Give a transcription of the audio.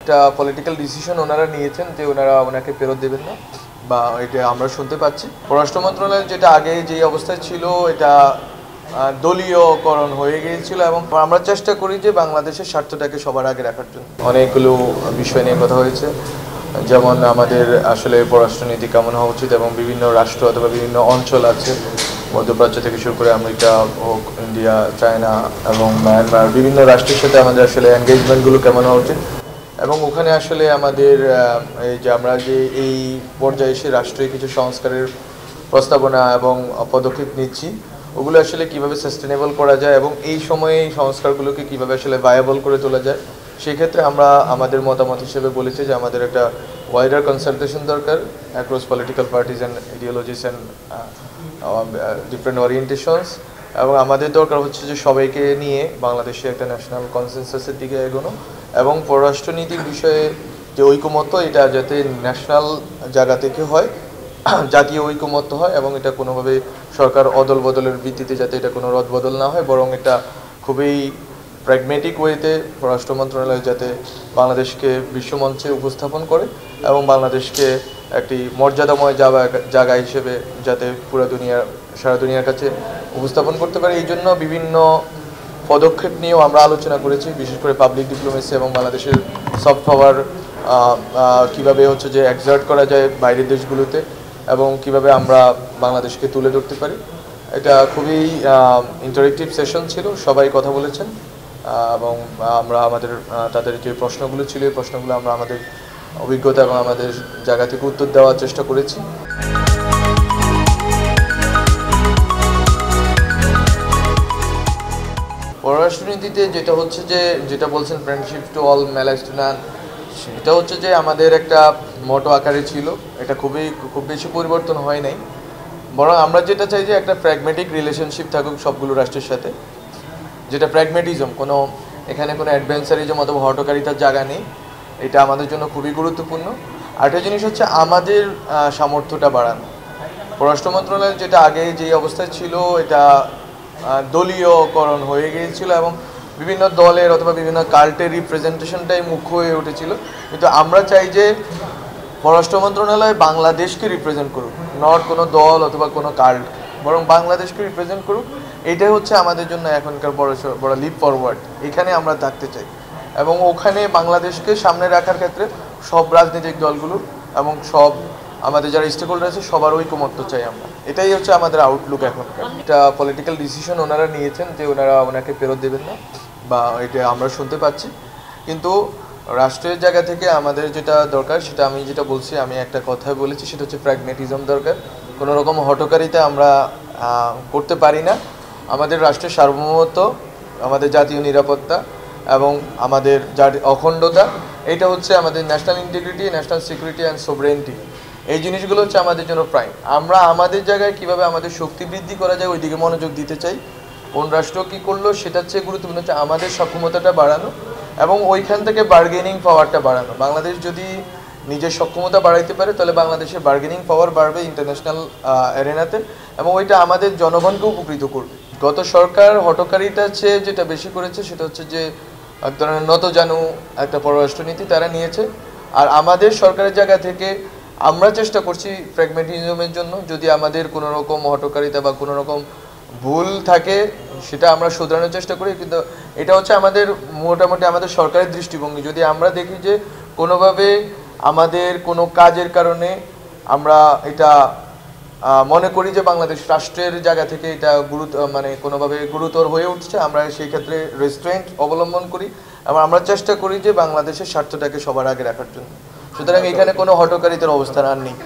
একটা political decision ওনারা নিয়েছেন যে ওনাকে ফেরত দেবেন না, বা এটা আমরা শুনতে পাচ্ছি। পররাষ্ট্র মন্ত্রণালয় যেটা আগে যে অবস্থায় ছিল এটা দলীয়করণ হয়ে গিয়েছিল, এবং আমরা চেষ্টা করি যে বাংলাদেশের স্বার্থটাকে সবার আগে রাখার জন্য। অনেকগুলো বিষয় নিয়ে কথা হয়েছে, যেমন আমাদের আসলে পররাষ্ট্রনীতি কেমন হওয়া উচিত, এবং বিভিন্ন রাষ্ট্র অথবা বিভিন্ন অঞ্চল আছে, মধ্যপ্রাচ্য থেকে শুরু করে আমেরিকা হোক, ইন্ডিয়া, চায়না এবং মায়ানমার, বিভিন্ন রাষ্ট্রের সাথে আমাদের আসলে এনগেজমেন্টগুলো কেমন হওয়া উচিত, এবং ওখানে আসলে আমাদের এই যে আমরা যে এই পর্যায়ে এসে রাষ্ট্রীয় কিছু সংস্কারের প্রস্তাবনা এবং পদক্ষেপ নিচ্ছি, ওগুলো আসলে কিভাবে সাস্টেনেবল করা যায় এবং এই সময়ে এই সংস্কারগুলোকে কিভাবে আসলে ভায়াবল করে তোলা যায়। সেই ক্ষেত্রে আমরা আমাদের মতামত হিসেবে বলেছি যে আমাদের একটা ওয়াইডার কনসালটেশন দরকার across political parties and ideologies and different orientations, এবং আমাদের দরকার হচ্ছে যে সবাইকে নিয়ে বাংলাদেশে একটা ন্যাশনাল কনসেনসাসের দিকে এগোনো, এবং পররাষ্ট্রনীতির বিষয়ে যে ঐকমত্য এটা যাতে ন্যাশনাল জায়গা থেকে হয়, জাতীয় ঐকমত্য হয়, এবং এটা কোনোভাবে সরকার অদল বদলের ভিত্তিতে যাতে এটা কোনো রদবদল না হয়, বরং এটা খুবই প্র্যাগমেটিক ওয়েতে পররাষ্ট্র মন্ত্রণালয় যাতে বাংলাদেশকে বিশ্বমঞ্চে উপস্থাপন করে এবং বাংলাদেশকে একটি মর্যাদাময় জায়গা হিসেবে যাতে সারা দুনিয়ার কাছে উপস্থাপন করতে পারে। এই জন্য বিভিন্ন পদক্ষেপ নিয়েও আমরা আলোচনা করেছি, বিশেষ করে পাবলিক ডিপ্লোমেসি এবং বাংলাদেশের সফট পাওয়ার কীভাবে হচ্ছে যে এক্সার্ট করা যায় বাইরের দেশগুলোতে, এবং কিভাবে আমরা বাংলাদেশকে তুলে ধরতে পারি। এটা খুবই ইন্টারেক্টিভ সেশন ছিল, সবাই কথা বলেছেন, এবং আমরা তাদের যে প্রশ্নগুলো ছিল এই প্রশ্নগুলো আমরা আমাদের অভিজ্ঞতা এবং আমাদের জায়গা থেকে উত্তর দেওয়ার চেষ্টা করেছি। পররাষ্ট্রনীতিতে যেটা বলছেন ফ্রেন্ডশিপ টু অল ম্যালাইস্টুনান, সেটা হচ্ছে যে আমাদের একটা মোটো আকারে ছিল, এটা খুব বেশি পরিবর্তন হয় নাই, বরং আমরা যেটা চাই যে একটা প্র্যাগমেটিক রিলেশনশিপ থাকুক সবগুলো রাষ্ট্রের সাথে, যেটা প্র্যাগমেটিজম, এখানে কোনো অ্যাডভেঞ্চারিজম অথবা হটকারিতার জায়গা নেই। এটা আমাদের জন্য খুবই গুরুত্বপূর্ণ। আরেকটা জিনিস হচ্ছে আমাদের সামর্থ্যটা বাড়ানো। পররাষ্ট্র মন্ত্রণালয় যেটা আগে যে অবস্থায় ছিল এটা দলীয়করণ হয়ে গিয়েছিল, এবং বিভিন্ন দলের অথবা বিভিন্ন কাল্টের রিপ্রেজেন্টেশনটাই মুখ্য হয়ে উঠেছিল। কিন্তু আমরা চাই যে পররাষ্ট্র মন্ত্রণালয় বাংলাদেশকে রিপ্রেজেন্ট করুক, নট কোনো দল অথবা কোনো কাল্ট, বরং বাংলাদেশকে রিপ্রেজেন্ট করুক। এটাই হচ্ছে আমাদের জন্য এখনকার বড় লিপ ফরওয়ার্ড। এখানে আমরা থাকতে চাই, এবং ওখানে বাংলাদেশকে সামনে রাখার ক্ষেত্রে সব রাজনৈতিক দলগুলো এবং সব আমাদের যারা স্টেক হোল্ডার আছে সবার ঐকমত্য চাই আমরা। এটাই হচ্ছে আমাদের আউটলুক এখনকার। একটা পলিটিক্যাল ডিসিশন ওনারা নিয়েছেন যে ওনাকে ফেরত দেবেন না, বা এটা আমরা শুনতে পাচ্ছি। কিন্তু রাষ্ট্রের জায়গা থেকে আমাদের যেটা দরকার, সেটা আমি যেটা বলছি, আমি একটা কথাই বলেছি, সেটা হচ্ছে প্র্যাগমেটিজম দরকার। কোনো রকম হটকারিতা আমরা করতে পারি না। আমাদের রাষ্ট্রের সার্বভৌমত্ব, আমাদের জাতীয় নিরাপত্তা এবং আমাদের অখণ্ডতা, এটা হচ্ছে আমাদের national integrity, national security and sovereignty. এই জিনিসগুলো হচ্ছে আমাদের জন্য প্রাইম। আমরা আমাদের জায়গায় কিভাবে আমাদের শক্তি বৃদ্ধি করা যায় ওই দিকে মনোযোগ দিতে চাই। কোন রাষ্ট্র কী করলো সেটার চেয়ে গুরুত্বপূর্ণ হচ্ছে আমাদের সক্ষমতাটা বাড়ানো এবং ওইখান থেকে বার্গেনিং পাওয়ারটা বাড়ানো। বাংলাদেশ যদি নিজের সক্ষমতা বাড়াইতে পারে তাহলে বাংলাদেশের বার্গেনিং পাওয়ার বাড়বে ইন্টারন্যাশনাল অ্যারেনাতে, এবং ওইটা আমাদের জনগণকে উপকৃত করবে। গত সরকার হটকারিতার চেয়ে যেটা বেশি করেছে সেটা হচ্ছে যে এক ধরনের নতজানু একটা পররাষ্ট্রনীতি তারা নিয়েছে। আর আমাদের সরকারের জায়গা থেকে আমরা চেষ্টা করছি প্র্যাগমেটিজমের জন্য। যদি আমাদের কোনো রকম হটকারিতা বা কোনো রকম ভুল থাকে সেটা আমরা শুধরানোর চেষ্টা করি, কিন্তু এটা হচ্ছে আমাদের মোটামুটি আমাদের সরকারের দৃষ্টিভঙ্গি। যদি আমরা দেখি যে কোনোভাবে আমাদের কোনো কাজের কারণে আমরা এটা মনে করি যে বাংলাদেশ রাষ্ট্রের জায়গা থেকে এটা কোনোভাবে গুরুতর হয়ে উঠছে, আমরা সেই ক্ষেত্রে রেস্ট্রেন্ট অবলম্বন করি এবং আমরা চেষ্টা করি যে বাংলাদেশের স্বার্থটাকে সবার আগে রাখার জন্য। সুতরাং এখানে কোনো হটকারিতার অবস্থান আর নেই।